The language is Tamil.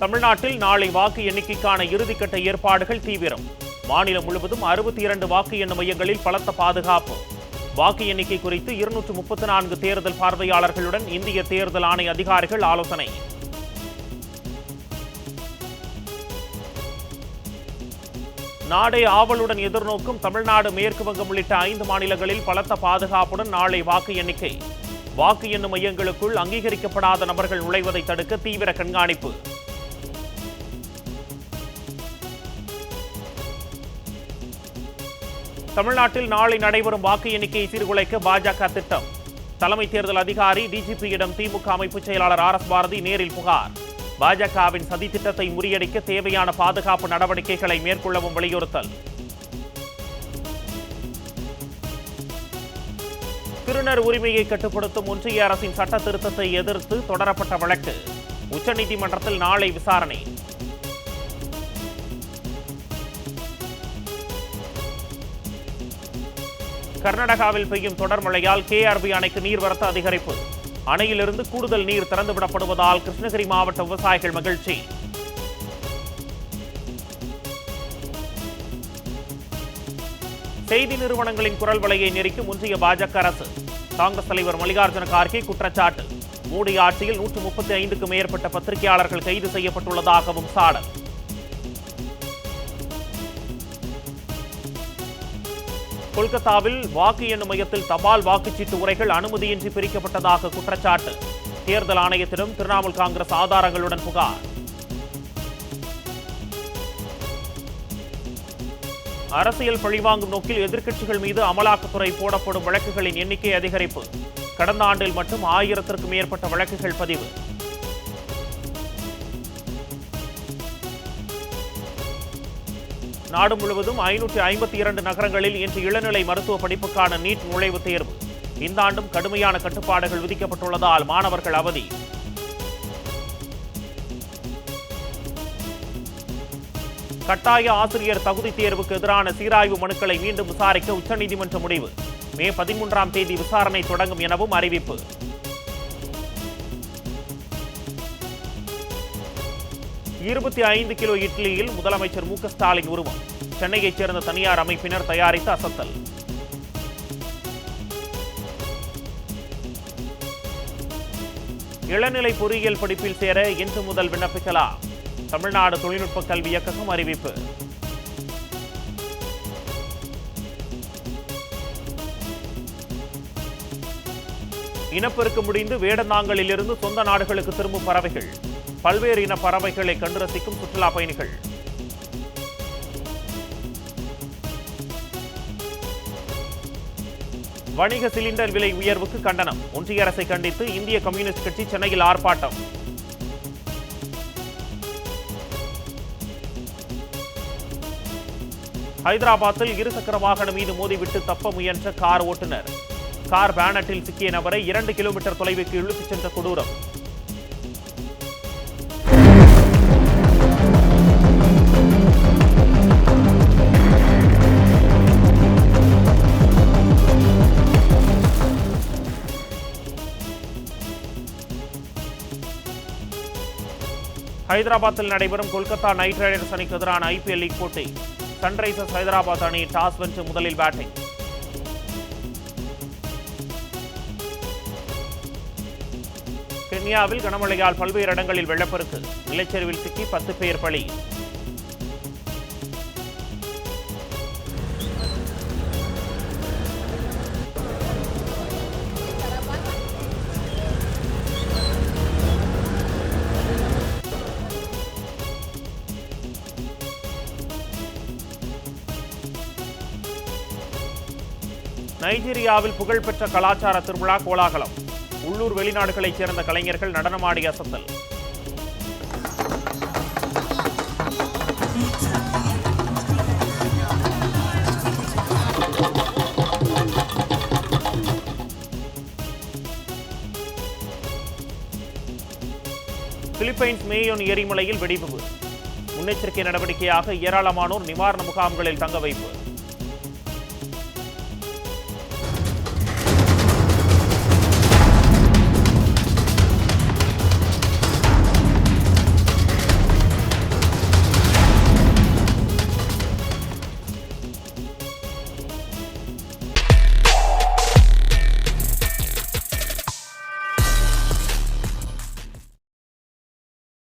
தமிழ்நாட்டில் நாளை வாக்கு எண்ணிக்கைக்கான இறுதிக்கட்ட ஏற்பாடுகள் தீவிரம். மாநிலம் முழுவதும் 62 வாக்கு எண்ணும் மையங்களில் பலத்த பாதுகாப்பு. வாக்கு எண்ணிக்கை குறித்து 234 தேர்தல் பார்வையாளர்களுடன் இந்திய தேர்தல் ஆணைய அதிகாரிகள் ஆலோசனை. நாடே ஆவலுடன் எதிர்நோக்கும் தமிழ்நாடு, மேற்கு வங்கம் உள்ளிட்ட 5 மாநிலங்களில் பலத்த பாதுகாப்புடன் நாளை வாக்கு எண்ணிக்கை. வாக்கு எண்ணும் மையங்களுக்குள் அங்கீகரிக்கப்படாத நபர்கள் நுழைவதை தடுக்க தீவிர கண்காணிப்பு. தமிழ்நாட்டில் நாளை நடைபெறும் வாக்கு எண்ணிக்கையை சீர்குலைக்க பாஜக திட்டம். தலைமை தேர்தல் அதிகாரி டிஜிபியிடம் திமுக அமைப்பு செயலாளர் RS பாரதி நேரில் புகார். பாஜகவின் சதி திட்டத்தை முறியடிக்க தேவையான பாதுகாப்பு நடவடிக்கைகளை மேற்கொள்ளவும் வலியுறுத்தல். திருநர் உரிமையை கட்டுப்படுத்தும் ஒன்றிய அரசின் சட்ட திருத்தத்தை எதிர்த்து தொடரப்பட்ட வழக்கு உச்சநீதிமன்றத்தில் நாளை விசாரணை. கர்நாடகாவில் பெய்யும் தொடர் மழையால் KRB அணைக்கு நீர்வரத்து அதிகரிப்பு. அணையிலிருந்து கூடுதல் நீர் திறந்துவிடப்படுவதால் கிருஷ்ணகிரி மாவட்ட விவசாயிகள் மகிழ்ச்சி. செய்தி நிறுவனங்களின் குரல் வலையை நெரிக்கும் ஒன்றிய பாஜக அரசு. காங்கிரஸ் தலைவர் மல்லிகார்ஜுன கார்கே குற்றச்சாட்டு. மோடி ஆட்சியில் 135க்கும் மேற்பட்ட பத்திரிகையாளர்கள் கைது செய்யப்பட்டுள்ளதாகவும் சாடல். கொல்கத்தாவில் வாக்கு எண்ணும் மையத்தில் தபால் வாக்குச்சீட்டு உரைகள் அனுமதியின்றி பிரிக்கப்பட்டதாக குற்றச்சாட்டு. தேர்தல் ஆணையத்திடம் திரிணாமுல் காங்கிரஸ் ஆதாரங்களுடன் புகார். அரசியல் பழிவாங்கும் நோக்கில் எதிர்க்கட்சிகள் மீது அமலாக்கத்துறை போடப்படும் வழக்குகளின் எண்ணிக்கை அதிகரிப்பு. கடந்த ஆண்டில் மட்டும் 1000க்கும் மேற்பட்ட வழக்குகள் பதிவு. நாடு முழுவதும் 552 நகரங்களில் இன்று இளநிலை மருத்துவ படிப்புக்கான நீட் நுழைவுத் தேர்வு. இந்த ஆண்டும் கடுமையான கட்டுப்பாடுகள் விதிக்கப்பட்டுள்ளதால் மாணவர்கள் அவதி. கட்டாய ஆசிரியர் தகுதி தேர்வுக்கு எதிரான சீராய்வு மனுக்களை மீண்டும் விசாரிக்க உச்சநீதிமன்ற முடிவு. மே 13ஆம் தேதி விசாரணை தொடங்கும் எனவும் அறிவிப்பு. $25 கிலோ இட்லியில் முதலமைச்சர் மு க ஸ்டாலின் உருவம். சென்னையைச் சேர்ந்த தனியார் அமைப்பினர் தயாரித்த அசத்தல். இளநிலை பொறியியல் படிப்பில் சேர இன்று முதல் விண்ணப்பிக்கலாம். தமிழ்நாடு தொழில்நுட்ப கல்வி இயக்ககம் அறிவிப்பு. இனப்பெருக்கம் முடிந்து வேடந்தாங்கலிலிருந்து சொந்த நாடுகளுக்கு திரும்பும் பறவைகள். பல்வேறு இன பறவைகளை கண்டு ரசிக்கும் சுற்றுலா பயணிகள். வணிக சிலிண்டர் விலை உயர்வுக்கு கண்டனம். ஒன்றிய அரசை கண்டித்து இந்திய கம்யூனிஸ்ட் கட்சி சென்னையில் ஆர்ப்பாட்டம். ஹைதராபாத்தில் இருசக்கர வாகனம் மீது மோதிவிட்டு தப்ப முயன்ற கார் ஓட்டுநர். கார் பேனட்டில் சிக்கிய நபரை 2 கிலோமீட்டர் தொலைவுக்கு இழுத்துச் சென்ற கொடூரம். ஹைதராபாத்தில் நடைபெறும் கொல்கத்தா நைட் ரைடர்ஸ் அணிக்கு எதிரான IPL லீக் போட்டி. சன்ரைசர்ஸ் ஹைதராபாத் அணி டாஸ் வென்று முதலில் பேட்டிங். கென்யாவில் கனமழையால் பல்வேறு இடங்களில் வெள்ளப்பெருக்கு. நிலச்சரிவில் சிக்கி 10 பேர் பலி. நைஜீரியாவில் புகழ்பெற்ற கலாச்சார திருவிழா கோலாகலம். உள்ளூர் வெளிநாடுகளைச் சேர்ந்த கலைஞர்கள் நடனமாடி அசத்தல். பிலிப்பைன்ஸ் மேயோன் எரிமலையில் வெடிவிபத்து. முன்னெச்சரிக்கை நடவடிக்கையாக ஏராளமானோர் நிவாரண முகாம்களில் தங்க வைப்பு.